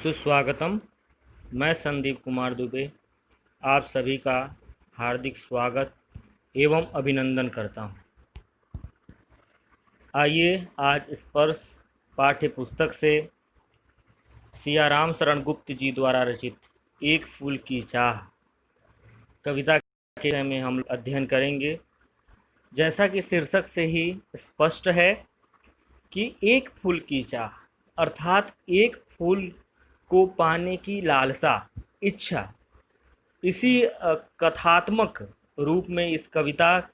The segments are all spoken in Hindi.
सुस्वागतम। मैं संदीप कुमार दुबे आप सभी का हार्दिक स्वागत एवं अभिनंदन करता हूं। आइए आज स्पर्श पाठ्य पुस्तक से सियाराम शरण गुप्त जी द्वारा रचित एक फूल की चाह कविता के विषय में हम अध्ययन करेंगे। जैसा कि शीर्षक से ही स्पष्ट है कि एक फूल की चाह अर्थात एक फूल को पाने की लालसा, इच्छा, इसी कथात्मक रूप में इस कविता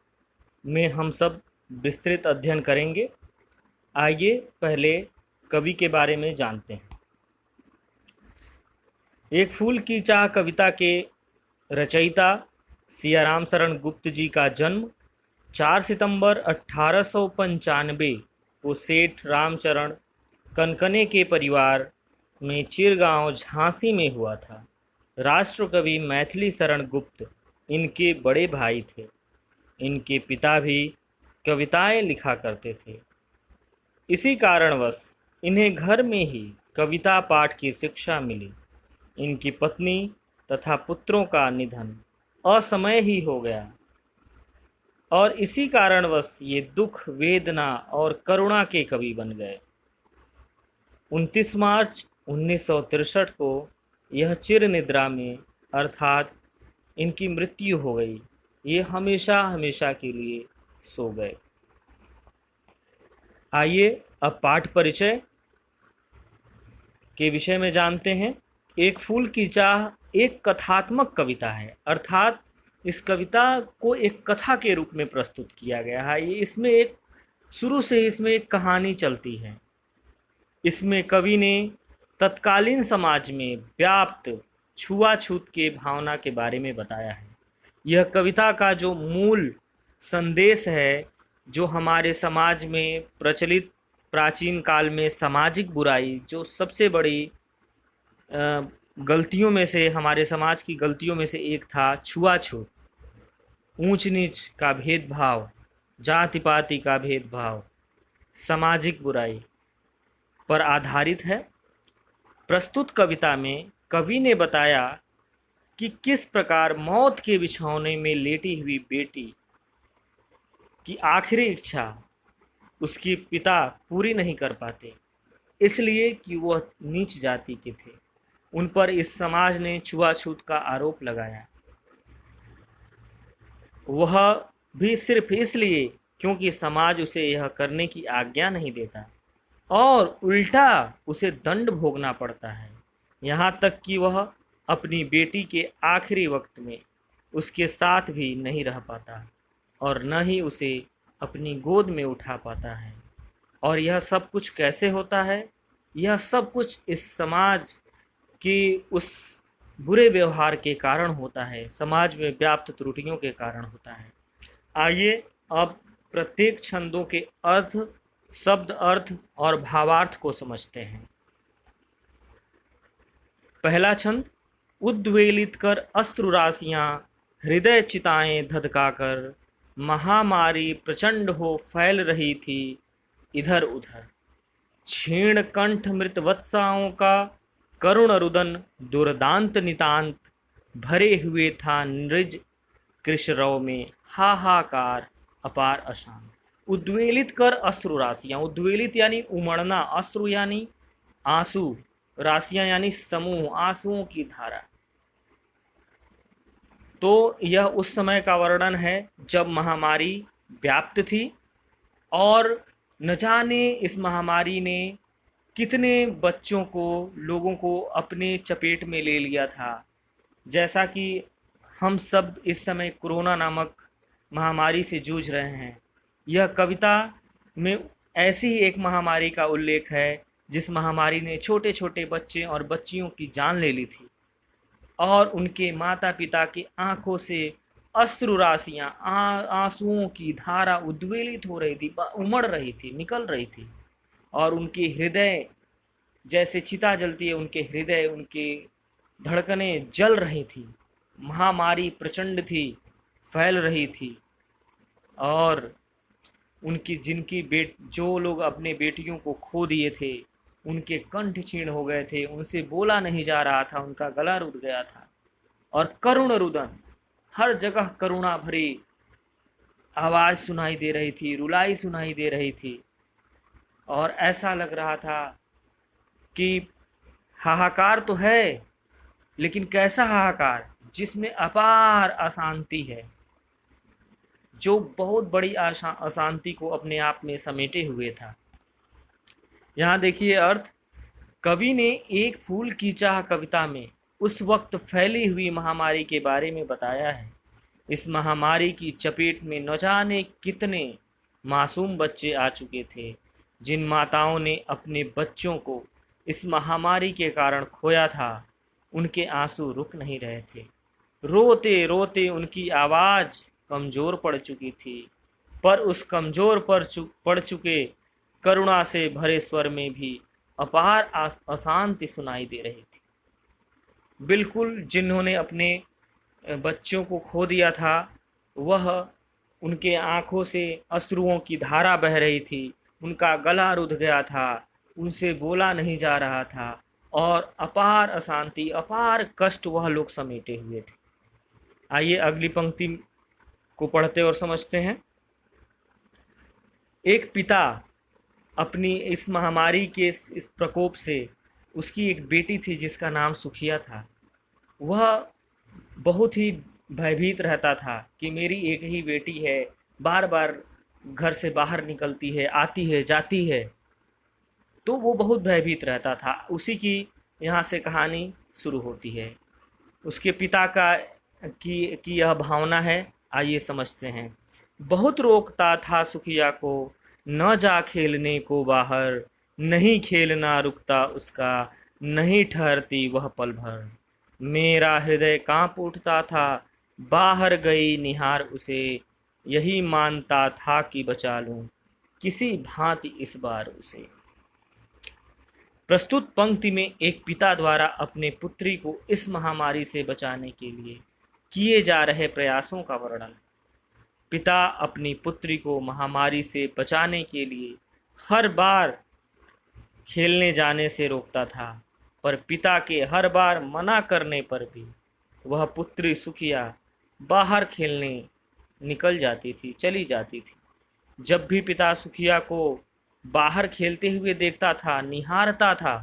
में हम सब विस्तृत अध्ययन करेंगे। आइए पहले कवि के बारे में जानते हैं। एक फूल की चाह कविता के रचयिता सियाराम शरण गुप्त जी का जन्म 4 सितंबर 1895 को सेठ रामचरण कनकने के परिवार में चिरगांव झांसी में हुआ था। राष्ट्रकवि मैथिली शरण गुप्त इनके बड़े भाई थे। इनके पिता भी कविताएं लिखा करते थे। इसी कारणवश इन्हें घर में ही कविता पाठ की शिक्षा मिली। इनकी पत्नी तथा पुत्रों का निधन असमय ही हो गया और इसी कारणवश ये दुख, वेदना और करुणा के कवि बन गए। 29 मार्च 1963 को यह चिर निद्रा में अर्थात इनकी मृत्यु हो गई। ये हमेशा हमेशा के लिए सो गए। आइए अब पाठ परिचय के विषय में जानते हैं। एक फूल की चाह एक कथात्मक कविता है, अर्थात इस कविता को एक कथा के रूप में प्रस्तुत किया गया है। ये इसमें एक शुरू से इसमें एक कहानी चलती है। इसमें कवि ने तत्कालीन समाज में व्याप्त छुआछूत के भावना के बारे में बताया है। यह कविता का जो मूल संदेश है, जो हमारे समाज में प्रचलित प्राचीन काल में सामाजिक बुराई, जो सबसे बड़ी गलतियों में से, हमारे समाज की गलतियों में से एक था छुआछूत, ऊंच नीच का भेदभाव, जाति पाति का भेदभाव, सामाजिक बुराई पर आधारित है। प्रस्तुत कविता में कवि ने बताया कि किस प्रकार मौत के बिछौने में लेटी हुई बेटी की आखिरी इच्छा उसके पिता पूरी नहीं कर पाते, इसलिए कि वह नीच जाति के थे। उन पर इस समाज ने छुआछूत का आरोप लगाया, वह भी सिर्फ इसलिए क्योंकि समाज उसे यह करने की आज्ञा नहीं देता और उल्टा उसे दंड भोगना पड़ता है। यहाँ तक कि वह अपनी बेटी के आखिरी वक्त में उसके साथ भी नहीं रह पाता और न ही उसे अपनी गोद में उठा पाता है। और यह सब कुछ कैसे होता है? यह सब कुछ इस समाज की उस बुरे व्यवहार के कारण होता है, समाज में व्याप्त त्रुटियों के कारण होता है। आइए अब प्रत्येक छंदों के अर्थ, शब्द अर्थ और भावार्थ को समझते हैं। पहला छंद, उद्वेलित कर अश्रु राशियां, हृदय चिताएं धधकाकर, महामारी प्रचंड हो फैल रही थी इधर उधर, क्षीण कंठ मृत वत्साओं का करुण रुदन दुर्दांत नितांत, भरे हुए था नृज कृष्णरव में हाहाकार अपार अशांत। उद्वेलित कर अश्रु राशियां, उद्वेलित यानी उमड़ना, अश्रु यानी आंसू, राशियां यानी समूह, आंसुओं की धारा। तो यह उस समय का वर्णन है जब महामारी व्याप्त थी और न जाने इस महामारी ने कितने बच्चों को, लोगों को अपने चपेट में ले लिया था। जैसा कि हम सब इस समय कोरोना नामक महामारी से जूझ रहे हैं। यह कविता में ऐसी ही एक महामारी का उल्लेख है जिस महामारी ने छोटे छोटे बच्चे और बच्चियों की जान ले ली थी और उनके माता पिता की आंखों से अश्रु राशियां, आंसुओं की धारा उद्वेलित हो रही थी, उमड़ रही थी, निकल रही थी और उनके हृदय जैसे चिता जलती है, उनके हृदय, उनके धड़कनें जल रही थी। महामारी प्रचंड थी, फैल रही थी और उनकी जो लोग अपने बेटियों को खो दिए थे, उनके कंठ क्षीण हो गए थे, उनसे बोला नहीं जा रहा था, उनका गला रुध गया था। और करुण रुदन, हर जगह करुणा भरी आवाज सुनाई दे रही थी, रुलाई सुनाई दे रही थी। और ऐसा लग रहा था कि हाहाकार तो है, लेकिन कैसा हाहाकार, जिसमें अपार अशांति है, जो बहुत बड़ी अशांति को अपने आप में समेटे हुए था। यहाँ देखिए अर्थ, कवि ने एक फूल की चाह कविता में उस वक्त फैली हुई महामारी के बारे में बताया है। इस महामारी की चपेट में न जाने कितने मासूम बच्चे आ चुके थे। जिन माताओं ने अपने बच्चों को इस महामारी के कारण खोया था, उनके आंसू रुक नहीं रहे थे। रोते रोते उनकी आवाज़ कमज़ोर पड़ चुकी थी, पर उस कमज़ोर पड़ चुके करुणा से भरे स्वर में भी अपार अशांति सुनाई दे रही थी। बिल्कुल जिन्होंने अपने बच्चों को खो दिया था, वह उनके आँखों से अश्रुओं की धारा बह रही थी, उनका गला रुध गया था, उनसे बोला नहीं जा रहा था, और अपार अशांति, अपार कष्ट वह लोग समेटे हुए थे। आइए अगली पंक्ति को पढ़ते और समझते हैं। एक पिता अपनी इस महामारी के इस प्रकोप से, उसकी एक बेटी थी जिसका नाम सुखिया था, वह बहुत ही भयभीत रहता था कि मेरी एक ही बेटी है, बार बार घर से बाहर निकलती है, आती है, जाती है। तो वो बहुत भयभीत रहता था। उसी की यहाँ से कहानी शुरू होती है। उसके पिता की यह भावना है। आइए समझते हैं। बहुत रोकता था सुखिया को, न जा खेलने को बाहर, नहीं खेलना रुकता उसका, नहीं ठहरती वह पल भर। मेरा हृदय कांप उठता था, बाहर गई निहार उसे, यही मानता था कि बचा लूं किसी भांति इस बार उसे। प्रस्तुत पंक्ति में एक पिता द्वारा अपने पुत्री को इस महामारी से बचाने के लिए किए जा रहे प्रयासों का वर्णन। पिता अपनी पुत्री को महामारी से बचाने के लिए हर बार खेलने जाने से रोकता था, पर पिता के हर बार मना करने पर भी वह पुत्री सुखिया बाहर खेलने निकल जाती थी, चली जाती थी। जब भी पिता सुखिया को बाहर खेलते हुए देखता था, निहारता था,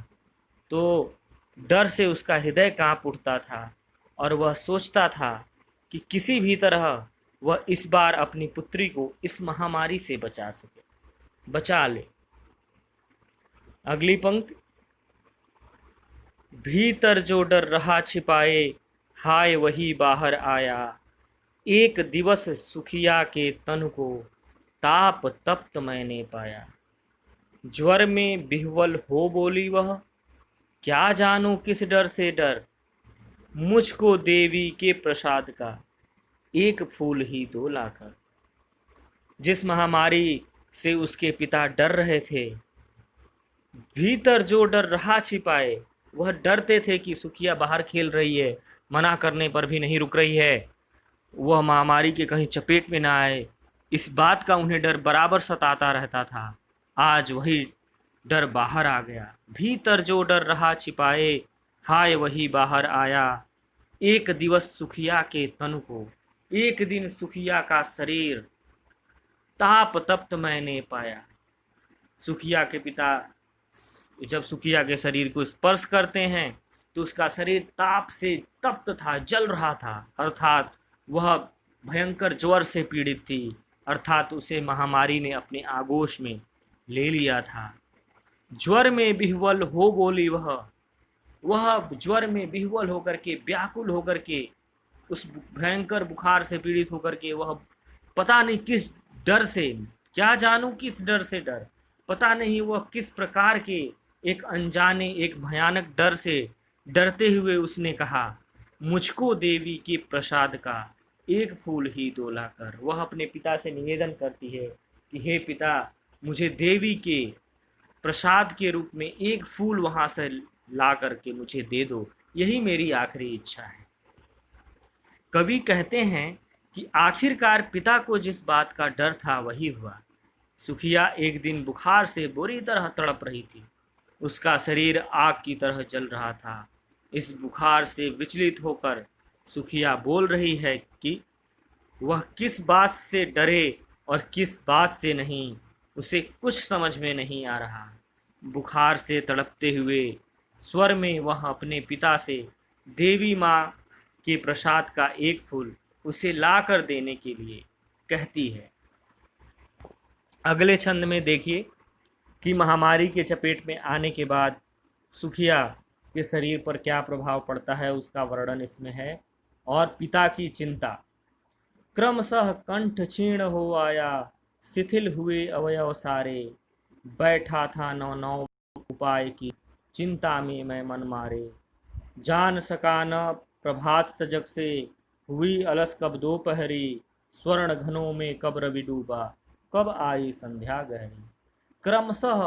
तो डर से उसका हृदय कांप उठता था और वह सोचता था कि किसी भी तरह वह इस बार अपनी पुत्री को इस महामारी से बचा ले। अगली पंक्ति, भीतर जो डर रहा छिपाए, हाय वही बाहर आया, एक दिवस सुखिया के तन को ताप तप्त मैंने पाया। ज्वर में बिह्वल हो बोली वह, क्या जानूं किस डर से डर, मुझको देवी के प्रसाद का एक फूल ही दो लाकर। जिस महामारी से उसके पिता डर रहे थे, भीतर जो डर रहा छिपाए, वह डरते थे कि सुखिया बाहर खेल रही है, मना करने पर भी नहीं रुक रही है, वह महामारी के कहीं चपेट में ना आए, इस बात का उन्हें डर बराबर सताता रहता था। आज वही डर बाहर आ गया। भीतर जो डर रहा छिपाए, हाय वही बाहर आया, एक दिवस सुखिया के तन को, एक दिन सुखिया का शरीर ताप तप्त मैंने पाया। सुखिया के पिता जब सुखिया के शरीर को स्पर्श करते हैं तो उसका शरीर ताप से तप्त था, जल रहा था, अर्थात वह भयंकर ज्वर से पीड़ित थी, अर्थात उसे महामारी ने अपने आगोश में ले लिया था। ज्वर में बिह्वल हो बोली वह ज्वर में बिह्वल होकर के, व्याकुल होकर के, उस भयंकर बुखार से पीड़ित होकर के वह पता नहीं किस डर से, क्या जानूं किस डर से डर, पता नहीं वह किस प्रकार के एक अनजाने, एक भयानक डर से डरते हुए उसने कहा, मुझको देवी के प्रसाद का एक फूल ही दो लाकर। वह अपने पिता से निवेदन करती है कि हे पिता, मुझे देवी के प्रसाद के रूप में एक फूल वहाँ से ला करके मुझे दे दो, यही मेरी आखिरी इच्छा है। कवि कहते हैं कि आखिरकार पिता को जिस बात का डर था वही हुआ। सुखिया एक दिन बुखार से बुरी तरह तड़प रही थी। उसका शरीर आग की तरह जल रहा था। इस बुखार से विचलित होकर सुखिया बोल रही है कि वह किस बात से डरे और किस बात से नहीं, उसे कुछ समझ में नहीं आ रहा। बुखार से तड़पते हुए स्वर में वह अपने पिता से देवी माँ के प्रसाद का एक फूल उसे ला कर देने के लिए कहती है। अगले छंद में देखिए कि महामारी के चपेट में आने के बाद सुखिया के शरीर पर क्या प्रभाव पड़ता है, उसका वर्णन इसमें है। और पिता की चिंता। क्रमशः कंठ क्षीण हो आया, शिथिल हुए अवयव सारे, बैठा था नौ नौ उपाय की, चिंता में मैं मन मारे, जान सका न प्रभात सजग से, हुई अलस कब दोपहरी, स्वर्ण घनों में कब रवि डूबा, कब आई संध्या गहरी। क्रमशः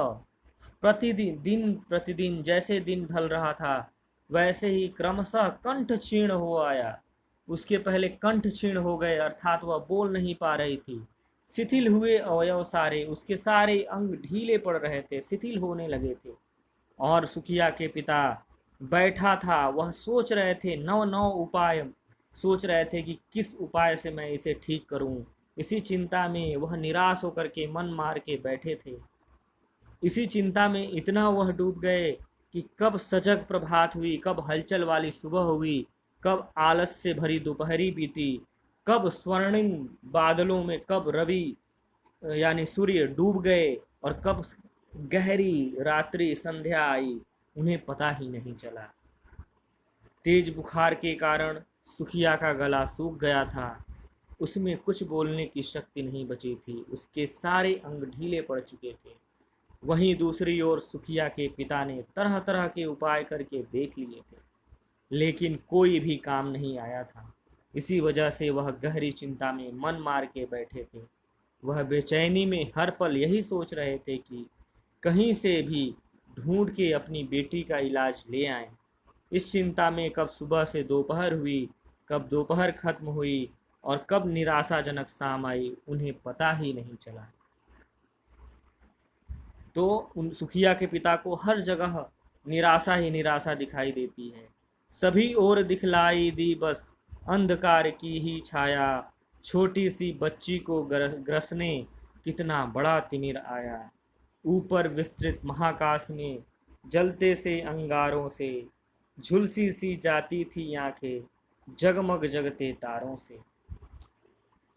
प्रतिदिन दिन प्रतिदिन जैसे दिन ढल रहा था वैसे ही क्रमशः कंठ क्षीण हो आया। उसके पहले कंठ क्षीण हो गए, अर्थात वह बोल नहीं पा रही थी। शिथिल हुए अवयव सारे, उसके सारे अंग ढीले पड़ रहे थे, शिथिल होने लगे थे। और सुखिया के पिता बैठा था, वह सोच रहे थे, नौ नौ उपाय सोच रहे थे कि किस उपाय से मैं इसे ठीक करूं। इसी चिंता में वह निराश होकर के मन मार के बैठे थे। इसी चिंता में इतना वह डूब गए कि कब सजग प्रभात हुई, कब हलचल वाली सुबह हुई, कब आलस से भरी दोपहरी बीती, कब स्वर्णिम बादलों में कब रवि यानी सूर्य डूब गए और कब गहरी रात्रि संध्या आई, उन्हें पता ही नहीं चला। तेज बुखार के कारण सुखिया का गला सूख गया था, उसमें कुछ बोलने की शक्ति नहीं बची थी, उसके सारे अंग ढीले पड़ चुके थे। वहीं दूसरी ओर सुखिया के पिता ने तरह तरह के उपाय करके देख लिए थे, लेकिन कोई भी काम नहीं आया था। इसी वजह से वह गहरी चिंता में मन मार के बैठे थे। वह बेचैनी में हर पल यही सोच रहे थे कि कहीं से भी ढूंढ के अपनी बेटी का इलाज ले आएं। इस चिंता में कब सुबह से दोपहर हुई, कब दोपहर खत्म हुई और कब निराशाजनक शाम आई, उन्हें पता ही नहीं चला। तो उन सुखिया के पिता को हर जगह निराशा ही निराशा दिखाई देती है। सभी ओर दिखलाई दी बस अंधकार की ही छाया, छोटी सी बच्ची को ग्रसने कितना बड़ा तिमिर आया। ऊपर विस्तृत महाकाश में जलते से अंगारों से, झुलसी सी जाती थी आंखें जगमग जगते तारों से।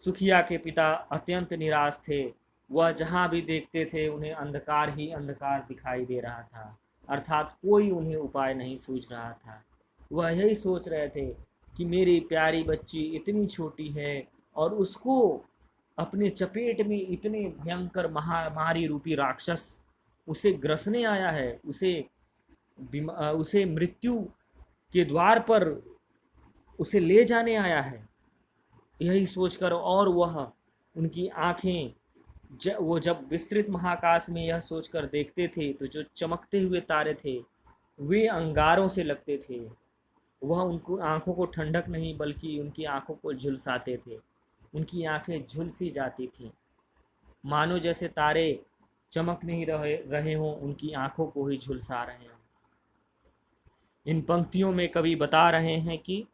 सुखिया के पिता अत्यंत निराश थे। वह जहाँ भी देखते थे उन्हें अंधकार ही अंधकार दिखाई दे रहा था, अर्थात कोई उन्हें उपाय नहीं सूझ रहा था। वह यही सोच रहे थे कि मेरी प्यारी बच्ची इतनी छोटी है और उसको अपने चपेट में इतने भयंकर महामारी रूपी राक्षस उसे ग्रसने आया है, उसे मृत्यु के द्वार पर उसे ले जाने आया है। यही सोचकर और वह उनकी आंखें वो जब विस्तृत महाकाश में यह सोचकर देखते थे तो जो चमकते हुए तारे थे वे अंगारों से लगते थे। वह उनको आंखों को ठंडक नहीं बल्कि उनकी आंखों को झुलसाते थे। उनकी आंखें झुलसी जाती थीं, मानो जैसे तारे चमक नहीं रहे हों, उनकी आंखों को ही झुलसा रहे हों। इन पंक्तियों में कवि बता रहे हैं कि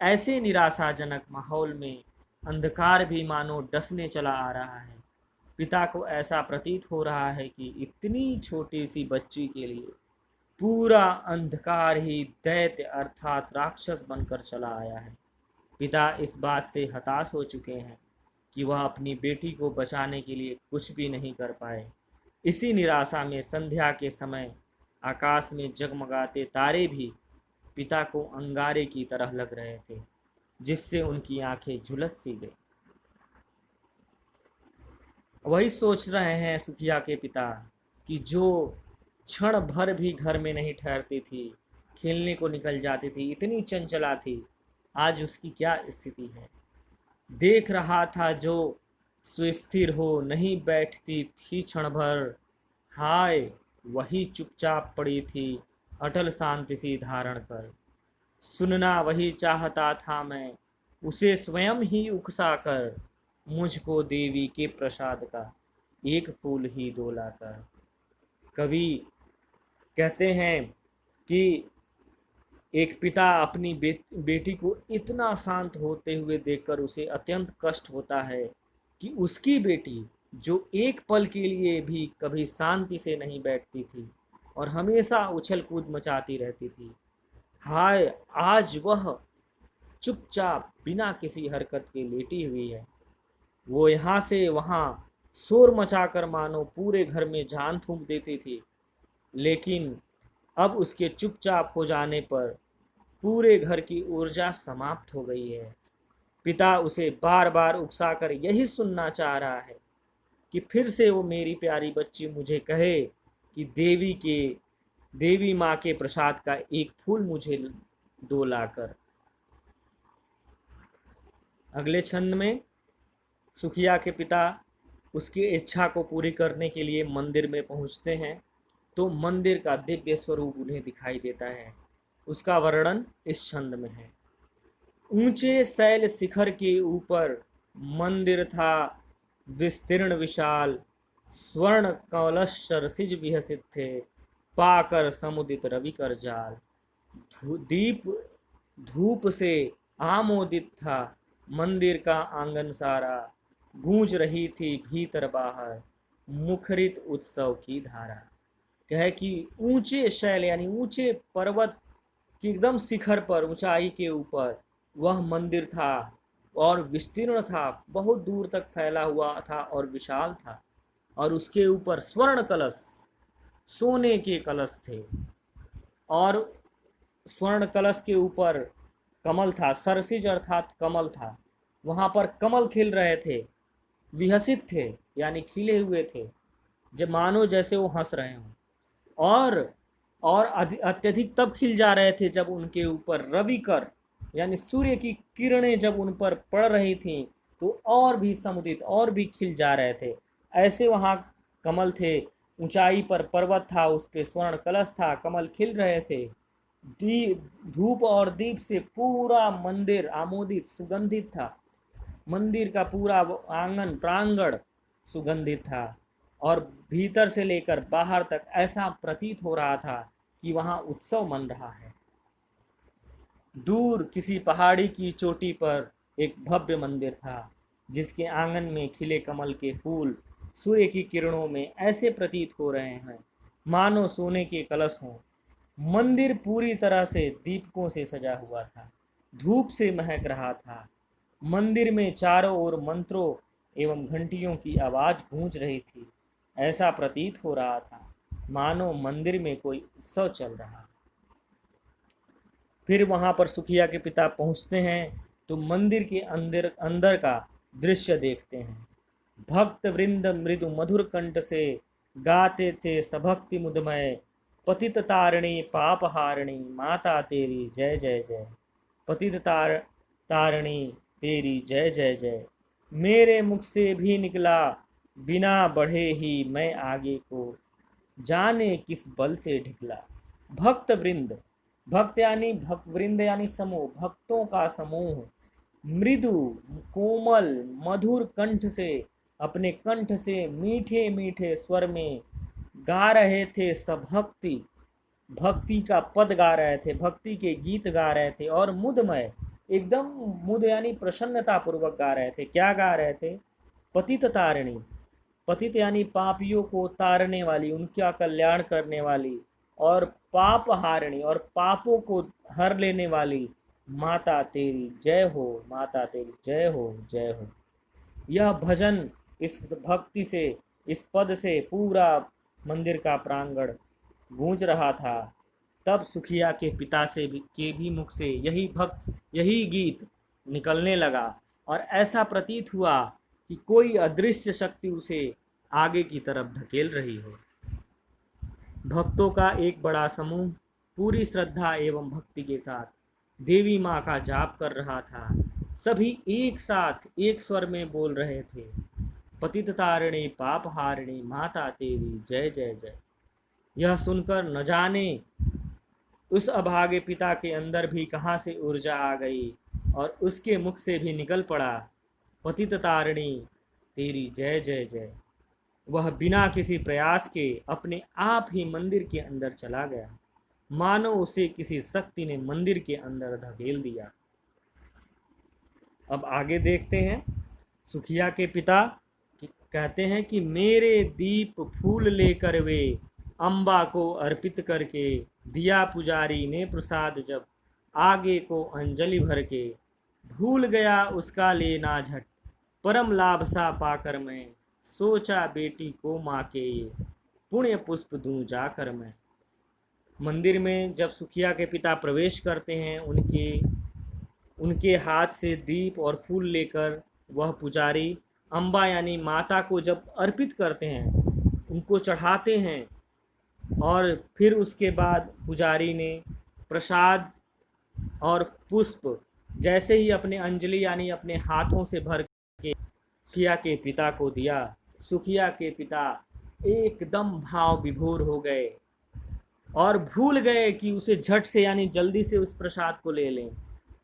ऐसे निराशाजनक माहौल में अंधकार भी मानो डसने चला आ रहा है। पिता को ऐसा प्रतीत हो रहा है कि इतनी छोटी सी बच्ची के लिए पूरा अंधकार ही दैत्य अर्थात राक्षस बनकर चला आया है। पिता इस बात से हताश हो चुके हैं कि वह अपनी बेटी को बचाने के लिए कुछ भी नहीं कर पाए। इसी निराशा में संध्या के समय आकाश में जगमगाते तारे भी पिता को अंगारे की तरह लग रहे थे, जिससे उनकी आंखें झुलस सी गई। वही सोच रहे हैं सुखिया के पिता कि जो क्षण भर भी घर में नहीं ठहरती थी, खेलने को निकल जाती थी, इतनी चंचला थी, आज उसकी क्या स्थिति है। देख रहा था जो सुस्थिर हो नहीं बैठती थी क्षण भर, हाय वही चुपचाप पड़ी थी अटल शांति सी धारण कर। सुनना वही चाहता था मैं, उसे स्वयं ही उकसा कर, मुझको देवी के प्रसाद का एक फूल ही डोला कर। कवि कहते हैं कि एक पिता अपनी बेटी को इतना शांत होते हुए देखकर उसे अत्यंत कष्ट होता है कि उसकी बेटी जो एक पल के लिए भी कभी शांति से नहीं बैठती थी और हमेशा उछल कूद मचाती रहती थी, हाय आज वह चुपचाप बिना किसी हरकत के लेटी हुई है। वो यहाँ से वहाँ शोर मचाकर मानो पूरे घर में जान फूंक देती थी, लेकिन अब उसके चुपचाप हो जाने पर पूरे घर की ऊर्जा समाप्त हो गई है। पिता उसे बार बार उकसाकर यही सुनना चाह रहा है कि फिर से वो मेरी प्यारी बच्ची मुझे कहे कि देवी माँ के प्रसाद का एक फूल मुझे दो लाकर। अगले छंद में सुखिया के पिता उसकी इच्छा को पूरी करने के लिए मंदिर में पहुंचते हैं तो मंदिर का दिव्य स्वरूप उन्हें दिखाई देता है। उसका वर्णन इस छंद में है। ऊंचे शैल शिखर के ऊपर मंदिर था विस्तीर्ण विशाल, स्वर्ण कलश सरसिज विहसित थे, पाकर समुदित रवि कर जाल। दीप धूप से आमोदित था मंदिर का आंगन सारा, गूंज रही थी भीतर बाहर मुखरित उत्सव की धारा। कहे कि ऊंचे शैल यानी ऊंचे पर्वत की एकदम शिखर पर, ऊंचाई के ऊपर वह मंदिर था और विस्तीर्ण था, बहुत दूर तक फैला हुआ था और विशाल था। और उसके ऊपर स्वर्ण कलश, सोने के कलश थे और स्वर्ण कलश के ऊपर कमल था, सरसिज अर्थात कमल था। वहाँ पर कमल खिल रहे थे, विहसित थे यानी खिले हुए थे, जब मानो जैसे वो हंस रहे हों। और अत्यधिक तब खिल जा रहे थे जब उनके ऊपर रविकर यानी सूर्य की किरणें जब उन पर पड़ रही थीं तो और भी समुदित और भी खिल जा रहे थे। ऐसे वहाँ कमल थे, ऊंचाई पर पर्वत था, उस पे स्वर्ण कलश था, कमल खिल रहे थे। धूप और दीप से पूरा मंदिर आमोदित सुगंधित था। मंदिर का पूरा आंगन प्रांगण सुगंधित था और भीतर से लेकर बाहर तक ऐसा प्रतीत हो रहा था कि वहाँ उत्सव मन रहा है। दूर किसी पहाड़ी की चोटी पर एक भव्य मंदिर था जिसके आंगन में खिले कमल के फूल सूर्य की किरणों में ऐसे प्रतीत हो रहे हैं मानो सोने के कलश हों। मंदिर पूरी तरह से दीपकों से सजा हुआ था, धूप से महक रहा था। मंदिर में चारों ओर मंत्रों एवं घंटियों की आवाज गूंज रही थी। ऐसा प्रतीत हो रहा था मानो मंदिर में कोई उत्सव चल रहा। फिर वहां पर सुखिया के पिता पहुंचते हैं तो मंदिर के अंदर अंदर का दृश्य देखते हैं। भक्त वृंद मृदु मधुर कंठ से गाते थे सभक्ति मुदमय, पतित तारिणी पाप हारिणी माता तेरी जय जय जय। पतित तारिणी तेरी जय जय जय, मेरे मुख से भी निकला बिना बढ़े ही मैं आगे को, जाने किस बल से ढिकला। भक्त वृंद, भक्त यानी भक्त वृंद यानी समूह, भक्तों का समूह मृदु कोमल मधुर कंठ से, अपने कंठ से मीठे मीठे स्वर में गा रहे थे सब भक्ति, भक्ति का पद गा रहे थे, भक्ति के गीत गा रहे थे। और मुदमय, एकदम मुद यानी प्रसन्नता पूर्वक गा रहे थे। क्या गा रहे थे? पतित तारिणी, पतित यानी पापियों को तारने वाली, उनका कल्याण करने वाली, और पाप हारिणी और पापों को हर लेने वाली माता तेरी जय हो, माता तेरी जय हो, जय हो। यह भजन इस भक्ति से, इस पद से पूरा मंदिर का प्रांगण गूंज रहा था। तब सुखिया के पिता के भी मुख से यही गीत निकलने लगा और ऐसा प्रतीत हुआ कि कोई अदृश्य शक्ति उसे आगे की तरफ ढकेल रही हो। भक्तों का एक बड़ा समूह पूरी श्रद्धा एवं भक्ति के साथ देवी माँ का जाप कर रहा था। सभी एक साथ एक स्वर में बोल रहे थे, पतित तारिणी पाप हारिणी माता तेरी जय जय जय। यह सुनकर न जाने उस अभागे पिता के अंदर भी कहाँ से ऊर्जा आ गई और उसके मुख से भी निकल पड़ा, पतित तारिणी तेरी जय जय जय। वह बिना किसी प्रयास के अपने आप ही मंदिर के अंदर चला गया, मानो उसे किसी शक्ति ने मंदिर के अंदर धकेल दिया। अब आगे देखते हैं। सुखिया के पिता कहते हैं कि मेरे दीप फूल लेकर वे अम्बा को अर्पित करके दिया पुजारी ने प्रसाद, जब आगे को अंजलि भर के भूल गया उसका लेना झट, परम लाभ सा पाकर मैं सोचा बेटी को माँ के ये पुण्य पुष्प दूं जाकर मैं। मंदिर में जब सुखिया के पिता प्रवेश करते हैं, उनके हाथ से दीप और फूल लेकर वह पुजारी अम्बा यानी माता को जब अर्पित करते हैं, उनको चढ़ाते हैं, और फिर उसके बाद पुजारी ने प्रसाद और पुष्प जैसे ही अपने अंजलि यानी अपने हाथों से भर के सुखिया के पिता को दिया, सुखिया के पिता एकदम भाव विभोर हो गए और भूल गए कि उसे झट से यानी जल्दी से उस प्रसाद को ले लें,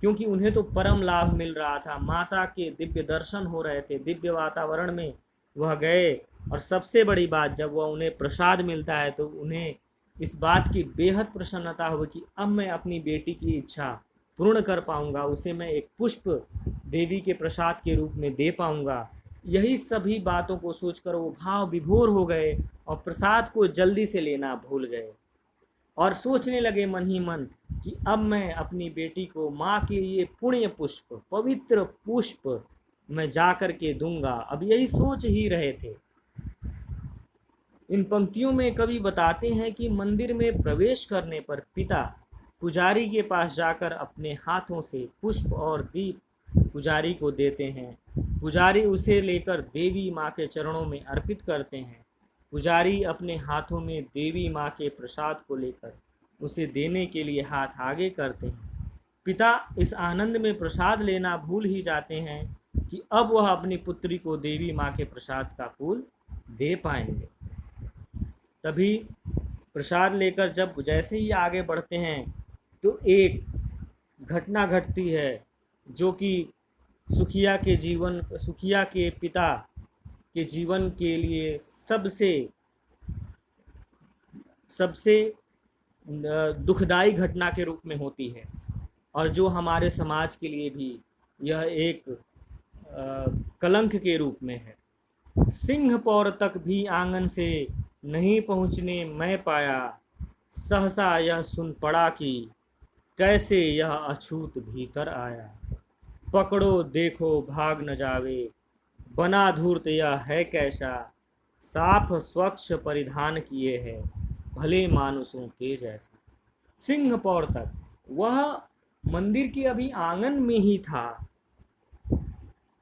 क्योंकि उन्हें तो परम लाभ मिल रहा था, माता के दिव्य दर्शन हो रहे थे, दिव्य वातावरण में वह गए। और सबसे बड़ी बात, जब वह उन्हें प्रसाद मिलता है तो उन्हें इस बात की बेहद प्रसन्नता हुई कि अब मैं अपनी बेटी की इच्छा पूर्ण कर पाऊंगा, उसे मैं एक पुष्प देवी के प्रसाद के रूप में दे पाऊंगा। यही सभी बातों को सोचकर वो भाव विभोर हो गए और प्रसाद को जल्दी से लेना भूल गए और सोचने लगे मन ही मन कि अब मैं अपनी बेटी को माँ के ये पुण्य पुष्प, पवित्र पुष्प मैं जा कर के दूंगा। अब यही सोच ही रहे थे। इन पंक्तियों में कवि बताते हैं कि मंदिर में प्रवेश करने पर पिता पुजारी के पास जाकर अपने हाथों से पुष्प और दीप पुजारी को देते हैं। पुजारी उसे लेकर देवी माँ के चरणों में अर्पित करते हैं। पुजारी अपने हाथों में देवी माँ के प्रसाद को लेकर उसे देने के लिए हाथ आगे करते हैं। पिता इस आनंद में प्रसाद लेना भूल ही जाते हैं कि अब वह अपनी पुत्री को देवी माँ के प्रसाद का फूल दे पाएंगे। तभी प्रसाद लेकर जब जैसे ही आगे बढ़ते हैं तो एक घटना घटती है जो कि सुखिया के पिता के जीवन के लिए सबसे दुखदाई घटना के रूप में होती है, और जो हमारे समाज के लिए भी यह एक कलंक के रूप में है। सिंह पौर तक भी आंगन से नहीं पहुँचने मैं पाया, सहसा यह सुन पड़ा कि कैसे यह अछूत भीतर आया। पकड़ो देखो भाग न जावे, बना धूर्त यह है कैसा, साफ स्वच्छ परिधान किए है भले मानुषों के जैसा। सिंह पौर तक, वह मंदिर के अभी आंगन में ही था,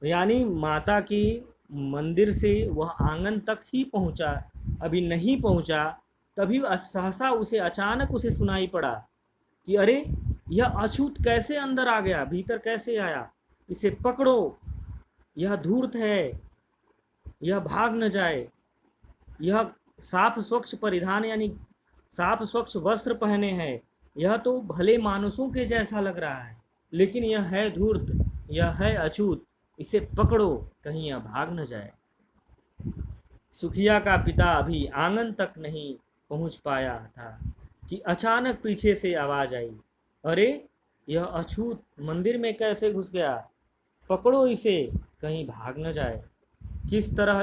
यानी माता की मंदिर से वह आंगन तक ही पहुंचा, अभी नहीं पहुंचा, तभी सहसा अचानक उसे सुनाई पड़ा कि अरे यह अछूत कैसे अंदर आ गया, भीतर कैसे आया, इसे पकड़ो, यह धूर्त है, यह भाग न जाए, यह साफ स्वच्छ परिधान यानी साफ स्वच्छ वस्त्र पहने हैं, यह तो भले मानुषों के जैसा लग रहा है, लेकिन यह है धूर्त, यह है अछूत, इसे पकड़ो कहीं यह भाग न जाए। सुखिया का पिता अभी आंगन तक नहीं पहुंच पाया था कि अचानक पीछे से आवाज आई, अरे यह अछूत मंदिर में कैसे घुस गया, पकड़ो इसे कहीं भाग न जाए। किस तरह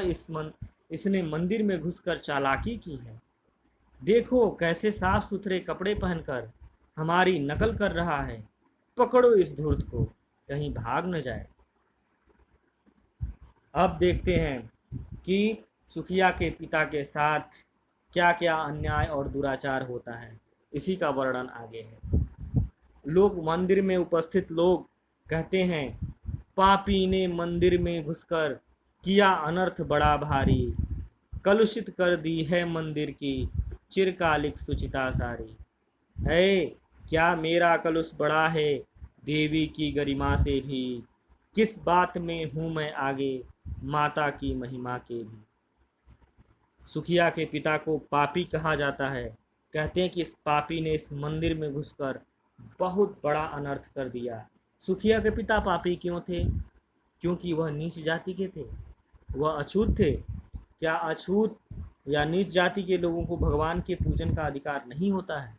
इसने मंदिर में घुसकर चालाकी की है, देखो कैसे साफ सुथरे कपड़े पहनकर हमारी नकल कर रहा है, पकड़ो इस धूर्त को कहीं भाग न जाए। अब देखते हैं कि सुखिया के पिता के साथ क्या क्या अन्याय और दुराचार होता है, इसी का वर्णन आगे है। मंदिर में उपस्थित लोग कहते हैं, पापी ने मंदिर में घुसकर किया अनर्थ बड़ा भारी, कलुषित कर दी है मंदिर की चिरकालिक सुचिता सारी। है क्या मेरा कलुष बड़ा है देवी की गरिमा से भी, किस बात में हूँ मैं आगे माता की महिमा के भी। सुखिया के पिता को पापी कहा जाता है। कहते हैं कि इस पापी ने इस मंदिर में घुसकर बहुत बड़ा अनर्थ कर दिया। सुखिया के पिता पापी क्यों थे? क्योंकि वह नीच जाति के थे, वह अछूत थे, क्या अछूत या नीच जाति के लोगों को भगवान के पूजन का अधिकार नहीं होता है?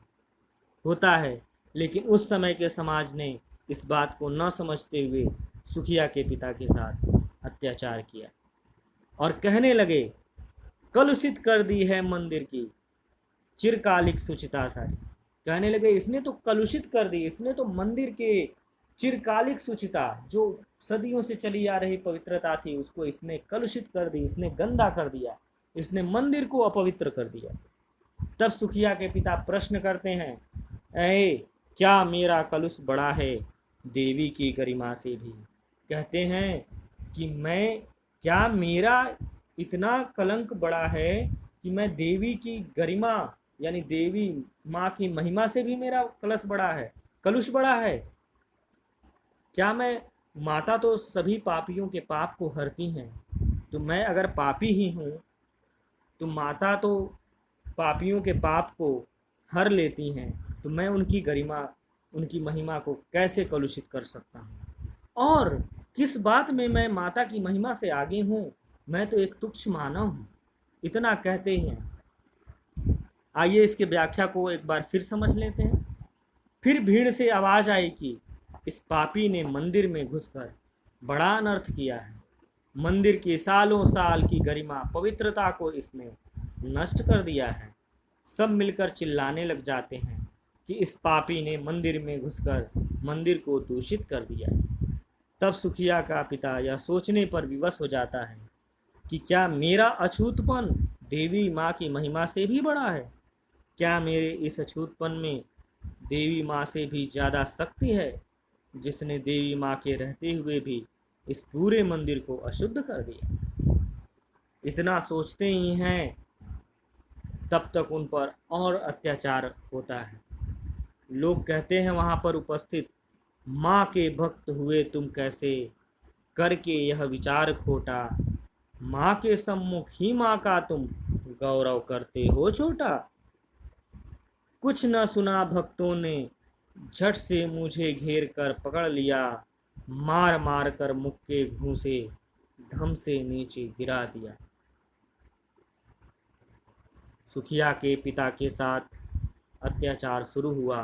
होता है, लेकिन उस समय के समाज ने इस बात को न समझते हुए सुखिया के पिता के साथ अत्याचार किया और कहने लगे, कलुषित कर दी है मंदिर की चिरकालिक शुचिता सारी। कहने लगे, इसने तो कलुषित कर दी, इसने तो मंदिर के चिरकालिक शुचिता, जो सदियों से चली आ रही पवित्रता थी, उसको इसने कलुषित कर दी, इसने गंदा कर दिया, इसने मंदिर को अपवित्र कर दिया। तब सुखिया के पिता प्रश्न करते हैं, ऐ क्या मेरा कलुष बड़ा है देवी की गरिमा से भी? कहते हैं कि मैं, क्या मेरा इतना कलंक बड़ा है कि मैं देवी की गरिमा यानी देवी माँ की महिमा से भी मेरा कलश बड़ा है, कलुष बड़ा है? क्या मैं, माता तो सभी पापियों के पाप को हरती हैं, तो मैं अगर पापी ही हूँ तो माता तो पापियों के पाप को हर लेती हैं, तो मैं उनकी गरिमा, उनकी महिमा को कैसे कलुषित कर सकता हूँ? और किस बात में मैं माता की महिमा से आगे हूँ? मैं तो एक तुच्छ मानव हूँ। इतना कहते ही हैं। आइए इसके व्याख्या को एक बार फिर समझ लेते हैं। फिर भीड़ से आवाज आई कि इस पापी ने मंदिर में घुसकर बड़ा अनर्थ किया है। मंदिर की सालों साल की गरिमा पवित्रता को इसने नष्ट कर दिया है। सब मिलकर चिल्लाने लग जाते हैं कि इस पापी ने मंदिर में घुसकर मंदिर को दूषित कर दिया। तब सुखिया का पिता यह सोचने पर विवश हो जाता है कि क्या मेरा अछूतपन देवी माँ की महिमा से भी बड़ा है? क्या मेरे इस अछूतपन में देवी माँ से भी ज़्यादा शक्ति है, जिसने देवी माँ के रहते हुए भी इस पूरे मंदिर को अशुद्ध कर दिया? इतना सोचते ही हैं, तब तक उन पर और अत्याचार होता है। लोग कहते हैं वहाँ पर उपस्थित, माँ के भक्त हुए तुम कैसे, करके यह विचार खोटा, माँ के सम्मुख ही माँ का तुम गौरव करते हो छोटा। कुछ न सुना भक्तों ने, झट से मुझे घेर कर पकड़ लिया, मार मार कर मुख के घूंसे धम से नीचे गिरा दिया। सुखिया के पिता के साथ अत्याचार शुरू हुआ।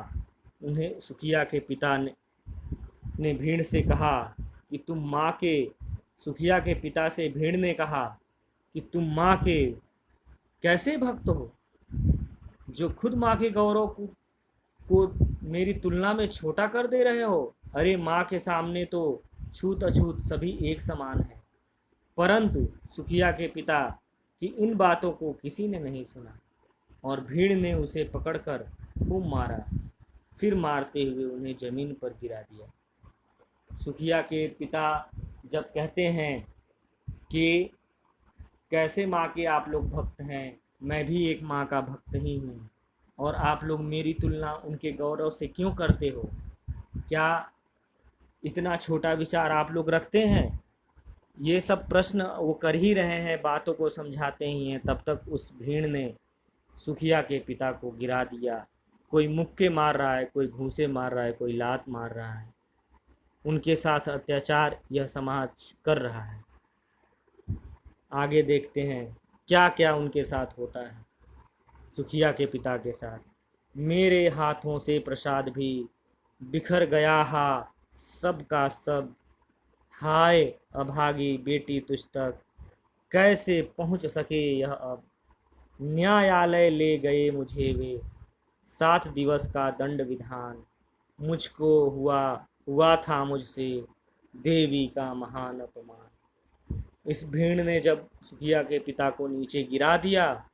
उन्हें सुखिया के पिता ने भीड़ से कहा कि तुम माँ के, सुखिया के पिता से भीड़ ने कहा कि तुम माँ के कैसे भक्त हो, जो खुद माँ के गौरव को मेरी तुलना में छोटा कर दे रहे हो। अरे माँ के सामने तो छूत अछूत सभी एक समान है। परंतु सुखिया के पिता की इन बातों को किसी ने नहीं सुना और भीड़ ने उसे पकड़कर खूब मारा, फिर मारते हुए उन्हें जमीन पर गिरा दिया। सुखिया के पिता जब कहते हैं कि कैसे माँ के आप लोग भक्त हैं, मैं भी एक माँ का भक्त ही हूँ, और आप लोग मेरी तुलना उनके गौरव से क्यों करते हो? क्या इतना छोटा विचार आप लोग रखते हैं? ये सब प्रश्न वो कर ही रहे हैं, बातों को समझाते ही हैं, तब तक उस भीड़ ने सुखिया के पिता को गिरा दिया। कोई मुक्के मार रहा है, कोई घूंसे मार रहा है, कोई लात मार रहा है। उनके साथ अत्याचार यह समाज कर रहा है। आगे देखते हैं क्या क्या उनके साथ होता है। सुखिया के पिता के साथ, मेरे हाथों से प्रसाद भी बिखर गया हा सब का सब, हाय अभागी बेटी तुझ तक कैसे पहुंच सके यह अब। न्यायालय ले गए मुझे वे, 7 दिवस का दंड विधान, मुझको हुआ था मुझसे देवी का महान अपमान। इस भीड़ ने जब सुखिया के पिता को नीचे गिरा दिया,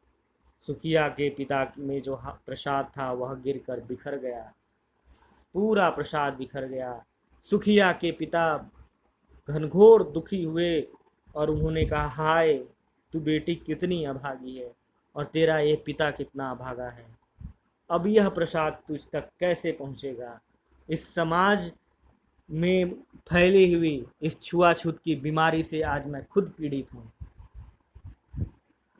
सुखिया के पिता में जो प्रसाद था वह गिरकर बिखर गया, पूरा प्रसाद बिखर गया। सुखिया के पिता घनघोर दुखी हुए और उन्होंने कहा, हाय तू बेटी कितनी अभागी है और तेरा ये पिता कितना अभागा है। अब यह प्रसाद तुझ तक कैसे पहुंचेगा? इस समाज में फैली हुई इस छुआछूत की बीमारी से आज मैं खुद पीड़ित हूँ।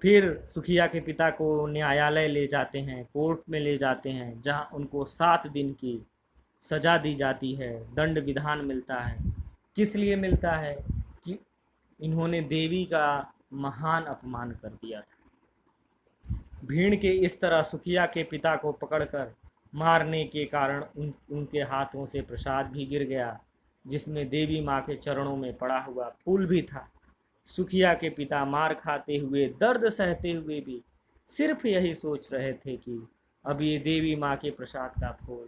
फिर सुखिया के पिता को न्यायालय ले जाते हैं, कोर्ट में ले जाते हैं, जहाँ उनको 7 दिन की सज़ा दी जाती है, दंड विधान मिलता है। किस लिए मिलता है? कि इन्होंने देवी का महान अपमान कर दिया था। भीड़ के इस तरह सुखिया के पिता को पकड़कर मारने के कारण उनके हाथों से प्रसाद भी गिर गया, जिसमें देवी माँ के चरणों में पड़ा हुआ फूल भी था। सुखिया के पिता मार खाते हुए, दर्द सहते हुए भी सिर्फ यही सोच रहे थे कि अब ये देवी माँ के प्रसाद का फूल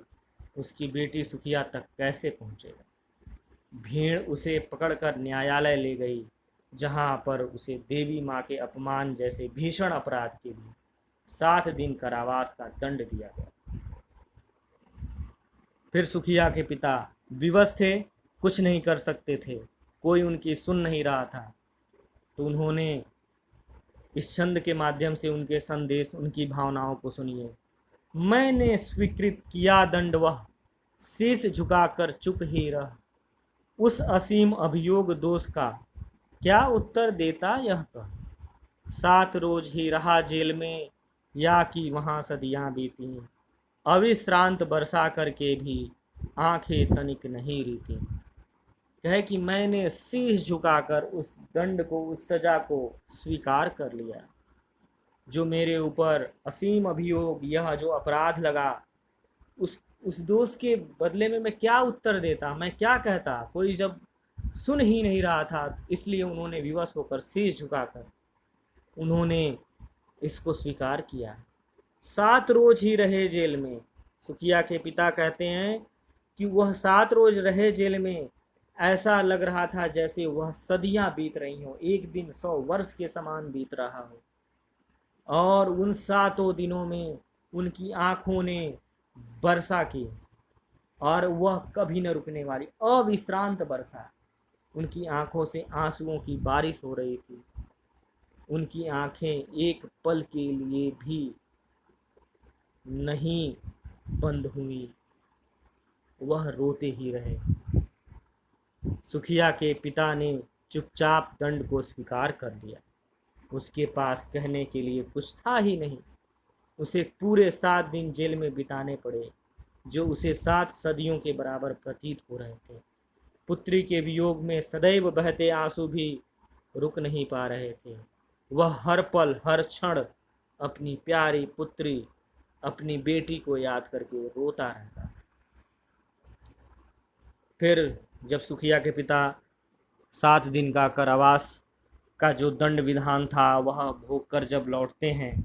उसकी बेटी सुखिया तक कैसे पहुँचेगा। भीड़ उसे पकड़कर न्यायालय ले गई, जहाँ पर उसे देवी माँ के अपमान जैसे भीषण अपराध के लिए 7 दिन कारावास का दंड दिया गया। फिर सुखिया के पिता विवश थे, कुछ नहीं कर सकते थे, कोई उनकी सुन नहीं रहा था। तो उन्होंने इस छंद के माध्यम से उनके संदेश, उनकी भावनाओं को सुनिए। मैंने स्वीकृत किया दंड, वह शीश झुकाकर चुप ही रह। उस असीम अभियोग दोष का क्या उत्तर देता यह कह। 7 रोज ही रहा जेल में, या कि वहाँ सदियाँ बीती। अविश्रांत बरसा करके भी आंखें तनिक नहीं रीती। कहे कि मैंने शीश झुकाकर उस दंड को, उस सजा को स्वीकार कर लिया। जो मेरे ऊपर असीम अभियोग, यह जो अपराध लगा, उस दोष के बदले में मैं क्या उत्तर देता, मैं क्या कहता। कोई जब सुन ही नहीं रहा था, इसलिए उन्होंने विवश होकर शीश झुकाकर उन्होंने इसको स्वीकार किया। 7 रोज ही रहे जेल में। सुखिया के पिता कहते हैं कि वह 7 रोज रहे जेल में, ऐसा लग रहा था जैसे वह सदियां बीत रही हों, एक दिन 100 वर्ष के समान बीत रहा हो। और उन 7 दिनों में उनकी आंखों ने वर्षा की, और वह कभी न रुकने वाली अविश्रांत वर्षा। उनकी आंखों से आंसुओं की बारिश हो रही थी। उनकी आंखें एक पल के लिए भी नहीं बंद हुई, वह रोते ही रहे। सुखिया के पिता ने चुपचाप दंड को स्वीकार कर लिया। उसके पास कहने के लिए कुछ था ही नहीं। उसे पूरे 7 दिन जेल में बिताने पड़े, जो उसे 7 सदियों के बराबर प्रतीत हो रहे थे। पुत्री के वियोग में सदैव बहते आंसू भी रुक नहीं पा रहे थे। वह हर पल, हर क्षण अपनी प्यारी पुत्री, अपनी बेटी को याद करके रोता रहता। फिर जब सुखिया के पिता 7 दिन का कारावास का जो दंड विधान था वह भोग कर जब लौटते हैं,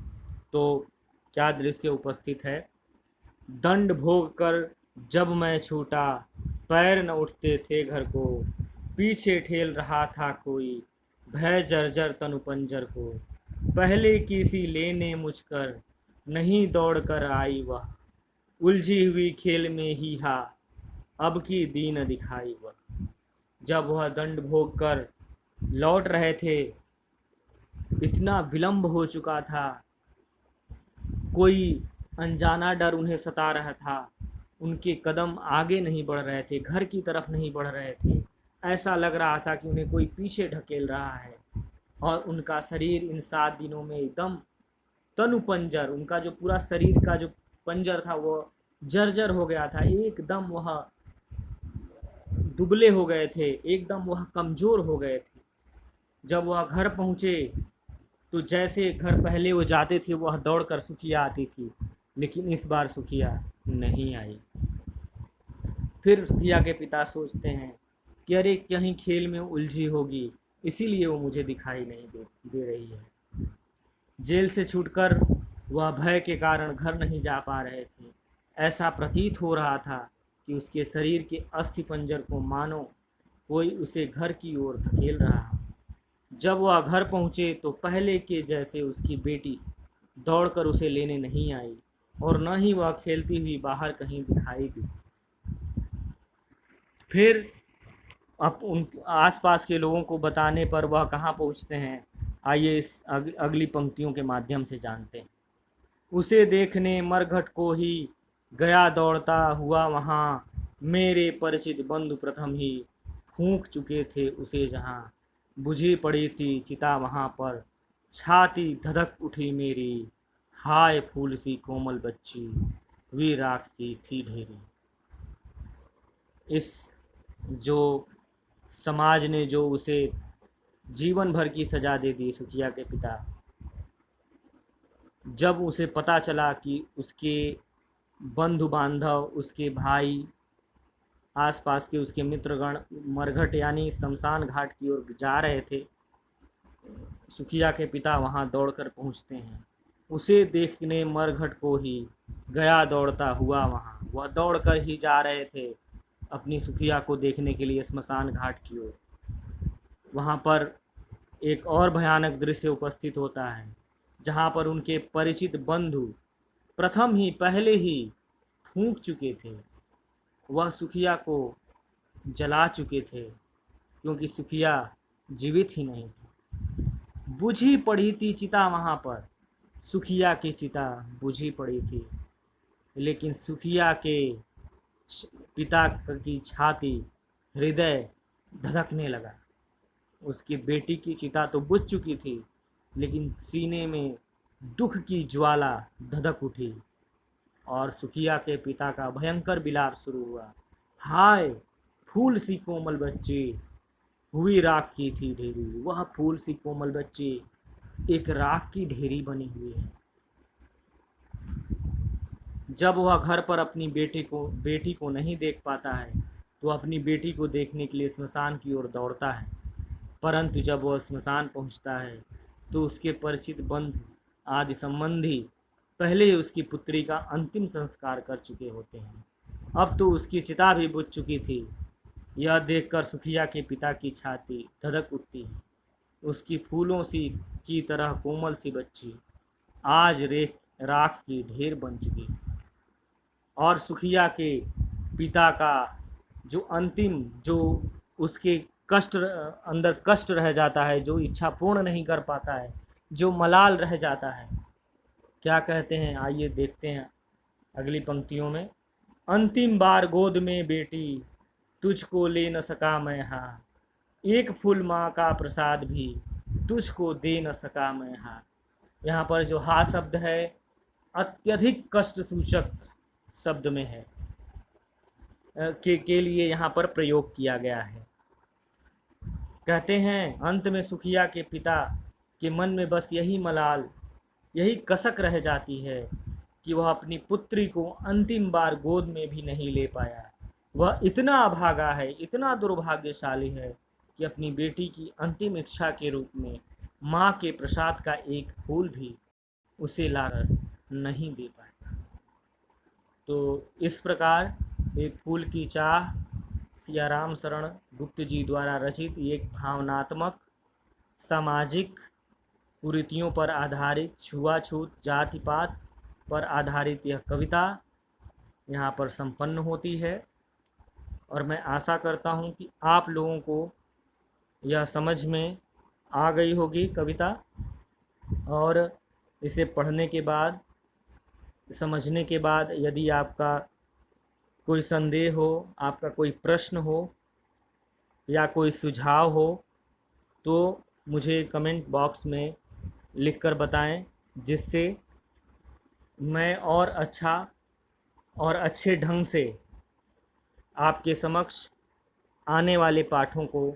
तो क्या दृश्य उपस्थित है। दंड भोग कर जब मैं छूटा, पैर न उठते थे घर को। पीछे ठेल रहा था कोई, भय जर्जर तनु पंजर को। पहले की सी लेने मुझकर, नहीं दौड़ कर आई वह। उलझी हुई खेल में ही हा, अब की दीन दिखाई वह। जब वह दंड भोग कर लौट रहे थे, इतना विलंब हो चुका था, कोई अनजाना डर उन्हें सता रहा था। उनके कदम आगे नहीं बढ़ रहे थे, घर की तरफ नहीं बढ़ रहे थे। ऐसा लग रहा था कि उन्हें कोई पीछे ढकेल रहा है। और उनका शरीर इन 7 दिनों में एकदम तनु पंजर, उनका जो पूरा शरीर का जो पंजर था वो जर्जर हो गया था। एकदम वह दुबले हो गए थे, एकदम वह कमज़ोर हो गए थे। जब वह घर पहुँचे तो जैसे घर पहले वो जाते थे, वह दौड़कर सुखिया आती थी, लेकिन इस बार सुखिया नहीं आई। फिर सुखिया के पिता सोचते हैं कि अरे कहीं खेल में उलझी होगी, इसीलिए वो मुझे दिखाई नहीं दे रही है। जेल से छूटकर वह भय के कारण घर नहीं जा पा रहे थे। ऐसा प्रतीत हो रहा था कि उसके शरीर के अस्थि पंजर को मानो कोई उसे घर की ओर धकेल रहा है। जब वह घर पहुँचे तो पहले के जैसे उसकी बेटी दौड़कर उसे लेने नहीं आई, और न ही वह खेलती हुई बाहर कहीं दिखाई दी। फिर अब उन आसपास के लोगों को बताने पर वह कहाँ पहुँचते हैं, आइए इस अगली पंक्तियों के माध्यम से जानते हैं। उसे देखने मरघट को ही गया दौड़ता हुआ वहाँ, मेरे परिचित बंधु प्रथम ही फूंक चुके थे उसे जहाँ। बुझी पड़ी थी चिता वहाँ पर, छाती धधक उठी मेरी, हाय फूल सी कोमल बच्ची, वी राख की थी ढेरी। इस जो समाज ने जो उसे जीवन भर की सज़ा दे दी सुखिया के पिता। जब उसे पता चला कि उसके बंधु बांधव, उसके भाई, आसपास के उसके मित्रगण मरघट यानी शमशान घाट की ओर जा रहे थे, सुखिया के पिता वहां दौड़कर पहुंचते हैं। उसे देखने मरघट को ही गया दौड़ता हुआ वहां। वह दौड़कर ही जा रहे थे अपनी सुखिया को देखने के लिए स्मशान घाट की ओर। वहां पर एक और भयानक दृश्य उपस्थित होता है, जहां पर उनके परिचित बंधु पहले ही फूंक चुके थे। वह सुखिया को जला चुके थे, क्योंकि सुखिया जीवित ही नहीं थी। बुझी पड़ी थी चिता वहाँ पर, सुखिया की चिता बुझी पड़ी थी, लेकिन सुखिया के पिता की छाती, हृदय धधकने लगा। उसकी बेटी की चिता तो बुझ चुकी थी, लेकिन सीने में दुख की ज्वाला धधक उठी और सुखिया के पिता का भयंकर विलाप शुरू हुआ। हाय फूल सी कोमल बच्ची, हुई राख की थी ढेरी। वह फूल सी कोमल बच्ची एक राख की ढेरी बनी हुई है। जब वह घर पर अपनी बेटी को नहीं देख पाता है, तो अपनी बेटी को देखने के लिए स्मशान की ओर दौड़ता है। परंतु जब वह स्मशान पहुंचता है, तो उसके परिचित बंधु आदि संबंधी पहले ही उसकी पुत्री का अंतिम संस्कार कर चुके होते हैं। अब तो उसकी चिता भी बुझ चुकी थी। यह देखकर सुखिया के पिता की छाती धधक उठती है। उसकी फूलों सी की तरह कोमल सी बच्ची आज राख की ढेर बन चुकी थी। और सुखिया के पिता का जो उसके अंदर कष्ट रह जाता है, जो इच्छा पूर्ण नहीं कर पाता है, जो मलाल रह जाता है, क्या कहते हैं, आइए देखते हैं अगली पंक्तियों में। अंतिम बार गोद में बेटी तुझको ले न सका मैं, हाँ एक फूल माँ का प्रसाद भी तुझको दे न सका मैं, हाँ। यहाँ पर जो हा शब्द है अत्यधिक कष्ट सूचक शब्द में है, के लिए यहाँ पर प्रयोग किया गया है। कहते हैं अंत में सुखिया के पिता के मन में बस यही मलाल, यही कसक रह जाती है कि वह अपनी पुत्री को अंतिम बार गोद में भी नहीं ले पाया। वह इतना अभागा है, इतना दुर्भाग्यशाली है कि अपनी बेटी की अंतिम इच्छा के रूप में माँ के प्रसाद का एक फूल भी उसे लाकर नहीं दे पाया। तो इस प्रकार एक फूल की चाह सियाराम शरण गुप्त जी द्वारा रचित एक भावनात्मक, सामाजिक कुरीतियों पर आधारित, छुआछूत, जाति पात पर आधारित यह कविता यहाँ पर संपन्न होती है। और मैं आशा करता हूँ कि आप लोगों को यह समझ में आ गई होगी कविता, और इसे पढ़ने के बाद, समझने के बाद यदि आपका कोई संदेह हो, आपका कोई प्रश्न हो या कोई सुझाव हो, तो मुझे कमेंट बॉक्स में लिखकर बताएं, जिससे मैं और अच्छा और अच्छे ढंग से आपके समक्ष आने वाले पाठों को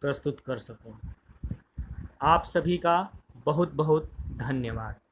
प्रस्तुत कर सकूं। आप सभी का बहुत बहुत धन्यवाद।